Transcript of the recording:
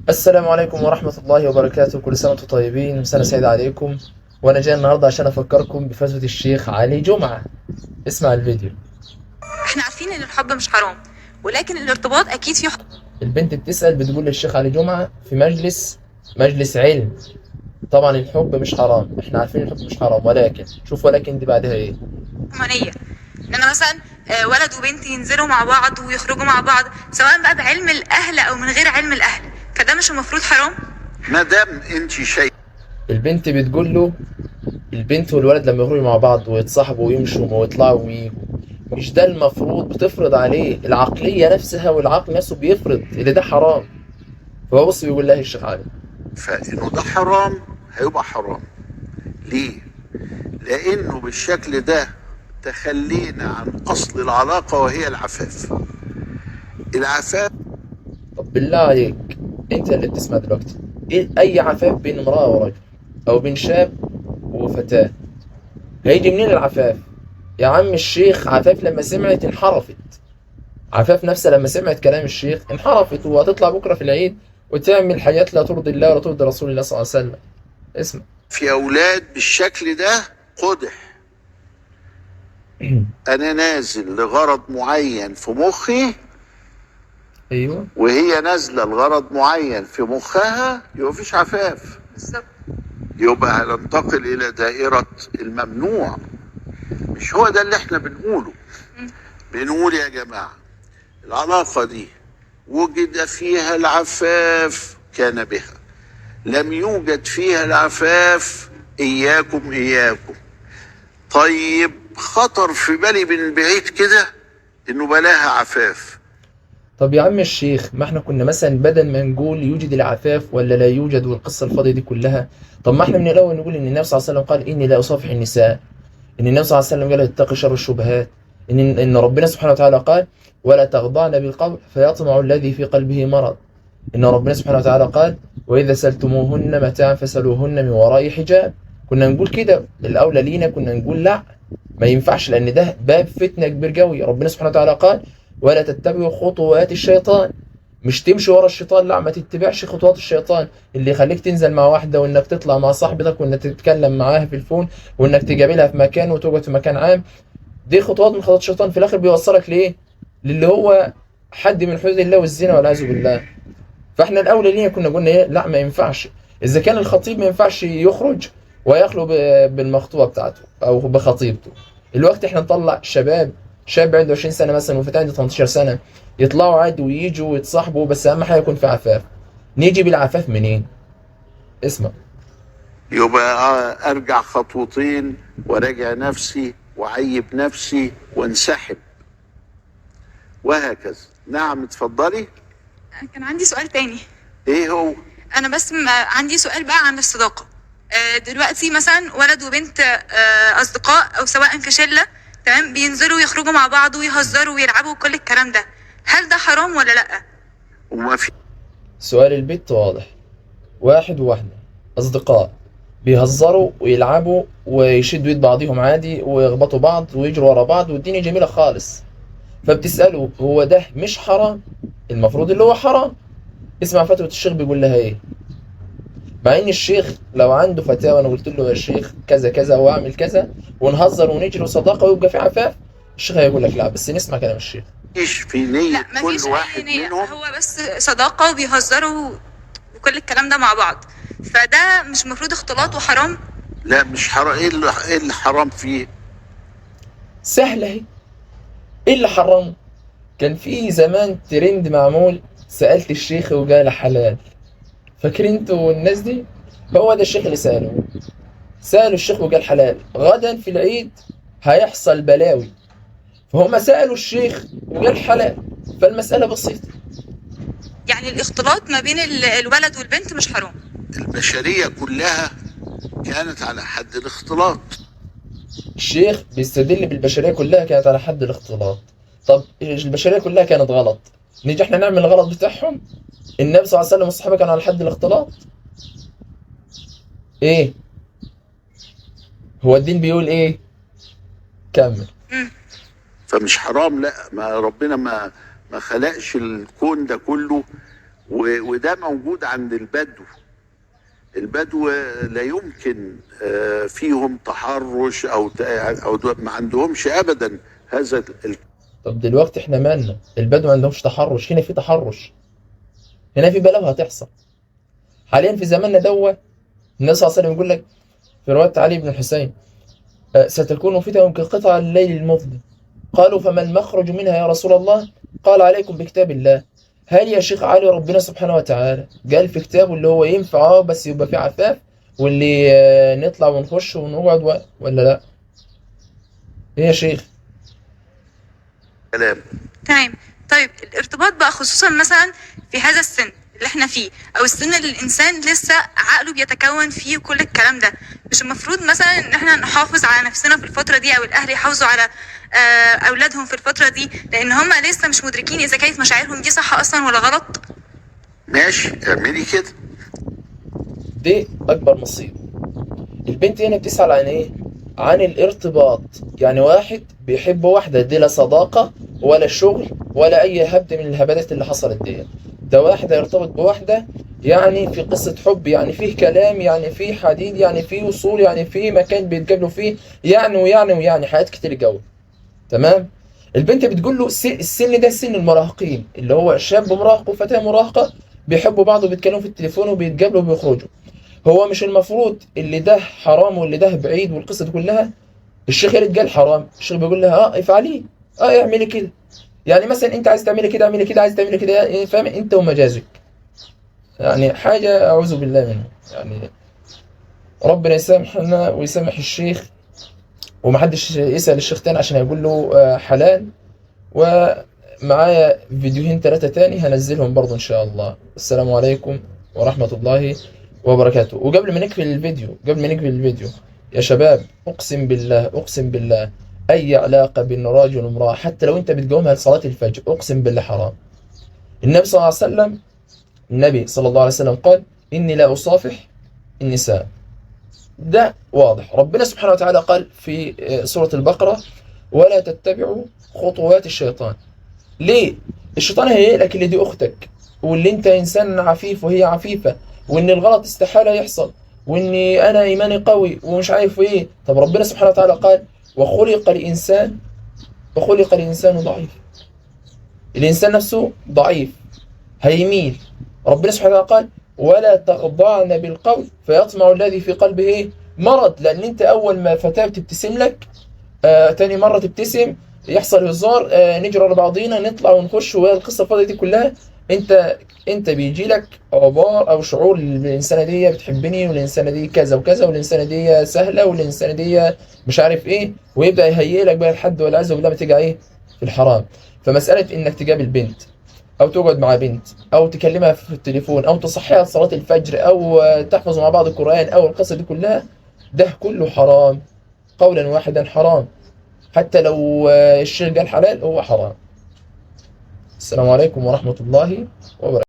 السلام عليكم ورحمة الله وبركاته، كل سنة وانتم طيبين وسنة سعيدة عليكم. وأنا جاي النهاردة عشان أفكركم بفتوى الشيخ علي جمعة. اسمع الفيديو. احنا عارفين ان الحب مش حرام، ولكن الارتباط اكيد فيه حب. البنت بتسأل بتقول للشيخ علي جمعة في مجلس علم. طبعا الحب مش حرام، احنا عارفين الحب مش حرام، ولكن شوف ولكن دي بعدها ايه. حرمانيه ان انا مثلا ولد وبنت ينزلوا مع بعض ويخرجوا مع بعض، سواء بقى بعلم الاهل او من غير علم الاهل، فده مش المفروض حرام؟ ما دام انت شايف. البنت بتقول له، البنت والولد لما يخرجوا مع بعض ويتصاحبوا ويمشوا ويطلعوا ويجوا، مش ده المفروض بتفرض عليه العقلية نفسها، والعقل نفسه بيفرض اللي ده حرام. فهو بص بيقول لها الشيخ علي، فانه ده حرام هيبقى حرام. ليه؟ لانه بالشكل ده تخلينا عن اصل العلاقه وهي العفاف. العفاف. طب بالله عليك انت اللي بتسمع دلوقتي، إيه اي عفاف بين امرأة ورجل او بين شاب وفتاة؟ هيجي منين العفاف؟ يا عم الشيخ عفاف لما سمعت انحرفت. عفاف نفسها لما سمعت كلام الشيخ انحرفت، وهتطلع بكرة في العيد وتعمل حاجات لا ترضي الله ولا ترضي رسول الله صلى الله عليه وسلم. اسمع. في اولاد بالشكل ده قدح. انا نازل لغرض معين في مخي، ايوه وهي نازله لغرض معين في مخها، يبقى مفيش عفاف. بالظبط. يبقى هننتقل الى دائره الممنوع. مش هو ده اللي احنا بنقوله. بنقول يا جماعه العلاقه دي وجد فيها العفاف كان بها، لم يوجد فيها العفاف إياكم إياكم. طيب خطر في بالي من بعيد كده إنه بلاها عفاف. طب يا عم الشيخ، ما احنا كنا مثلا بدل ما نقول يوجد العفاف ولا لا يوجد والقصة الفاضية دي كلها، طب ما احنا من الأول نقول إن النبي صلى الله عليه وسلم قال إني لا أصافح النساء، إن النبي صلى الله عليه وسلم قال اتقي شر الشبهات، إن ربنا سبحانه وتعالى قال ولا تخضعن بالقول فيطمع الذي في قلبه مرض، إن ربنا سبحانه وتعالى قال وإذا سألتموهن متاعا فسألوهن من وراء حجاب. كنا نقول كده، الأولى لينا كنا نقول لا، ما ينفعش، لأن ده باب فتنة كبير قوي. ربنا سبحانه وتعالى قال ولا تتبعوا خطوات الشيطان، مش تمشي ورا الشيطان، لا ما تتبعش خطوات الشيطان اللي يخليك تنزل مع واحدة، وانك تطلع مع صاحبتك، وانك تتكلم معاها في الفون، وانك تقابلها في مكان وتقعد في مكان عام. دي خطوات من خطوات الشيطان، في الاخر بيوصلك ليه؟ للي هو حد من حدود الله والزنا والعياذ بالله. فاحنا الاولى لينا كنا قلنا ايه؟ لا ما ينفعش. اذا كان الخطيب ما ينفعش يخرج ويخلو بالمخطوبه بتاعته او بخطيبته، الوقت احنا نطلع شاب عنده 20 سنه مثلا وفتاه عنده 18 سنه، يطلعوا عادي ويجوا ويتصاحبوا، بس اهم حاجه يكون في عفاف. نيجي بالعفاف منين؟ اسمع. يبقى أرجع خطوتين وراجع نفسي وعيب نفسي وانسحب وهكذا. نعم اتفضلي. كان عندي سؤال تاني. ايه هو؟ انا بس عندي سؤال بقى عن الصداقه. دلوقتي مثلا ولد وبنت اصدقاء او سواء في شله، تمام، بينزلوا يخرجوا مع بعض ويهزروا ويلعبوا وكل الكلام ده، هل ده حرام ولا لا؟ وما في. سؤال البت واضح. واحد وواحده اصدقاء بيهزروا ويلعبوا ويشدوا ايد بعضهم عادي ويخبطوا بعض ويجروا ورا بعض والدنيا جميله خالص، فبتساله هو ده مش حرام؟ المفروض اللي هو حرام. اسمع فتوى الشيخ بيقول لها ايه. مع ان الشيخ لو عنده فتاوى وانا قلت له يا شيخ كذا كذا واعمل كذا ونهزر ونجري صداقه ويبقى في عفاف، الشيخ هيقول لك لا، بس نسمع كلام الشيخ. مفيش في نية لا كل مفيش واحد اي نية، منهم. هو بس صداقة وبيهزروا وكل الكلام ده مع بعض، فده مش المفروض اختلاط وحرام؟ لا مش حرام. إيه اللي حرام فيه؟ سهله اهي. ايه اللي حرمه؟ كان في زمان ترند معمول، سالت الشيخ وقال حلال. فاكرين انتوا الناس دي؟ هو ده الشيخ اللي سالوا الشيخ وقال حلال. غدا في العيد هيحصل بلاوي، فهم سالوا الشيخ وقال حلال، فالمساله بسيطه. يعني الاختلاط ما بين الولد والبنت مش حرام؟ البشرية كلها كانت على حد الاختلاط. الشيخ بيستدل بالبشريه كلها كانت على حد الاختلاط. طب البشريه كلها كانت غلط، نيجي احنا نعمل الغلط بتاعهم؟ النبي صلى الله عليه وسلم والصحابه كانوا على حد الاختلاط؟ ايه هو الدين بيقول ايه؟ كمل. فمش حرام. لا، ما ربنا ما خلقش الكون ده كله وده موجود عند البدو. البدو لا يمكن فيهم تحرش او ما عندهمش ابدا هذا طب دلوقتي احنا مالنا؟ البدو ما عندهمش تحرش، هنا في تحرش، هنا في بلاوي هتحصل. حاليا في زماننا دوت النبي صلى الله عليه وسلم يقول لك في رواية علي بن الحسين ستكون فتن كقطع الليل المظلم. قالوا فما المخرج منها يا رسول الله؟ قال عليكم بكتاب الله. هل يا شيخ علي ربنا سبحانه وتعالى قال في كتابه اللي هو ينفع بس يبقى فيه عفاف واللي نطلع ونخش ونقعد ولا لا؟ ايه يا شيخ؟ كلام. تمام. طيب الارتباط بقى خصوصا مثلا في هذا السن اللي احنا فيه، او السن اللي الانسان لسه عقله بيتكون فيه وكل الكلام ده، مش المفروض مثلا ان احنا نحافظ على نفسنا في الفترة دي، او الاهل يحافظوا على اولادهم في الفترة دي، لان هم لسه مش مدركين اذا كانت مشاعرهم دي صح اصلا ولا غلط؟ ماشي، اعملي كده. دي اكبر مصيبة. البنت هنا بتسأل عن ايه؟ عن الارتباط. يعني واحد بيحب واحدة، دي لا صداقة ولا شغل ولا اي هبد من الهبدات اللي حصلت دي. ده واحدة يرتبط بواحدة يعني في قصة حب، يعني فيه كلام، يعني فيه حديد، يعني فيه وصول، يعني فيه مكان بيتقابلوا فيه، يعني ويعني حاجات كتير جو. تمام. البنت بتقول له السن ده سن المراهقين، اللي هو شاب مراهق وفتاة مراهقة بيحبوا بعض وبيتكلموا في التليفون وبيتقابلوا وبيخرجوا. هو مش المفروض اللي ده حرام واللي ده بعيد والقصة دي كلها؟ الشيخ يرد قال حرام، الشيخ بيقول لها افعليه، اعملي كده. يعني مثلا انت عايز تعملي كده اعملي كده، عايز تعملي كده، يعني فاهم انت ومجازك. يعني حاجة اعوذ بالله منه. يعني ربنا يسامحنا ويسامح الشيخ، ومحدش يسأل الشيخ تاني عشان هيقول له حلال. ومعايا فيديوهين 3 تاني هنزلهم برضو ان شاء الله. السلام عليكم ورحمة الله وبركاته. وقبل ما نقفل الفيديو يا شباب، اقسم بالله اي علاقة بين راجل وامرأة حتى لو انت بتقومها لصلاة الفجر اقسم بالله حرام. النبي صلى الله عليه وسلم قال اني لا اصافح النساء. ده واضح. ربنا سبحانه وتعالى قال في سورة البقرة ولا تتبعوا خطوات الشيطان. ليه؟ الشيطان هيقلك اللي دي اختك، واللي انت انسان عفيف وهي عفيفة، وان الغلط استحالة يحصل، واني انا ايماني قوي ومش عارف ايه. طب ربنا سبحانه وتعالى قال وخلق الانسان ضعيف. الانسان نفسه ضعيف هيميل. ربنا سبحانه وتعالى قال ولا تخضعن بالقول فيطمع الذي في قلبه ايه؟ مرض. لان انت اول ما فتاة بتبتسم لك تاني مرة تبتسم يحصل هزار نجرى لبعضينا نطلع ونخش، وهي القصة الفاضية دي كلها. انت بيجي لك عبار او شعور الانسانة دي بتحبني، والانسانة دي كذا وكذا، والانسانة دي سهلة، والانسانة دي مش عارف ايه، ويبدأ يهيئ لك بقى لحد والعياذ بالله ما تيجي ايه في الحرام. فمسألة انك تقابل بنت او تقعد مع بنت او تكلمها في التليفون او تصحيها لصلاة الفجر او تحفظ مع بعض القرآن او القصة دي كلها، ده كله حرام قولا واحدا حرام. حتى لو الشيخ قال حلال هو حرام. السلام عليكم ورحمة الله وبركاته.